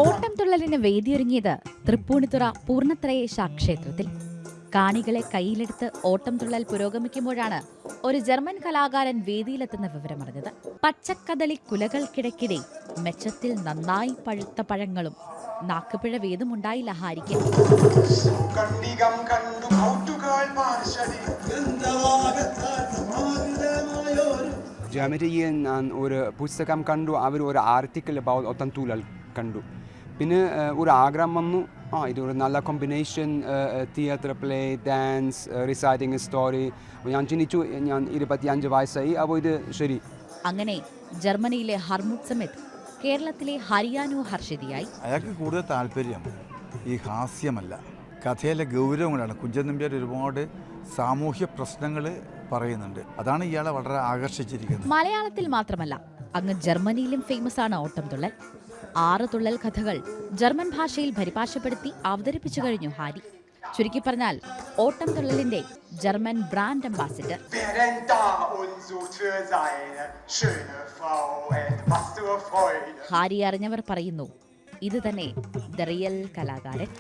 ഓട്ടംതുള്ളലിന് വേദിയൊരുങ്ങിയത് തൃപ്പൂണിത്തുറ പൂർണ്ണത്രയേശ ക്ഷേത്രത്തിൽ. കാണികളെ കയ്യിലെടുത്ത് ഓട്ടംതുള്ളൽ പുരോഗമിക്കുമ്പോഴാണ് ഒരു ജർമ്മൻ കലാകാരൻ വേദിയിലെത്തുന്ന വിവരമറിഞ്ഞത്. പച്ചക്കദളി കുലകൾക്കിടയ്ക്കിടെ മെച്ചത്തിൽ നന്നായി പഴുത്ത പഴങ്ങളും നാക്കുപിഴ വേദമുണ്ടായില്ല ഹാരിക്ക്. ജർമ്മനിയിൽ ഞാൻ ഒരു പുസ്തകം കണ്ടു, അവർ ഒരു ആർട്ടിക്കിൾ അബൌട്ട് ഓട്ടംതുള്ളൽ കണ്ടു. പിന്നെ ഒരു ആഗ്രഹം വന്നു, ഇതൊരു നല്ല combination, theatre play, dance, reciting story. ഞാൻ ചിന്തിച്ചു, ഞാൻ 25 വയസ്സായി, അപ്പോൾ ഇത് ശരി. അങ്ങനെ ജർമ്മനിയിലെ ഹർമുട്ട് സമേത് കേരളത്തിലെ ഹരിയാനു ഹർഷിതിയായി. അയാൾക്ക് കൂടുതൽ താല്പര്യം ഈ ഹാസ്യമല്ല, കഥയിലെ ഗൗരവങ്ങളാണ്. കുഞ്ചൻ നമ്പ്യാർ ഒരുപാട് സാമൂഹ്യ പ്രശ്നങ്ങൾ പറയുന്നുണ്ട്. അതാണ് ഇയാളെ വളരെ ആകർഷിച്ചിരിക്കുന്നത്. മലയാളത്തിൽ മാത്രമല്ല, അങ്ങ് ജർമ്മനിയിലും ഫേമസ് ആണ് ഓട്ടംതുള്ളൽ. 6 തുള്ളൽ കഥകൾ ജർമ്മൻ ഭാഷയിൽ പരിഭാഷപ്പെടുത്തി അവതരിപ്പിച്ചു കഴിഞ്ഞു ഹാരി. ചുരുക്കി പറഞ്ഞാൽ ഓട്ടംതുള്ളലിന്റെ ജർമ്മൻ ബ്രാൻഡ് അംബാസിഡർ. ഹാരി അറിഞ്ഞവർ പറയുന്നു, ഇത് തന്നെ ദ റിയൽ കലാകാരൻ.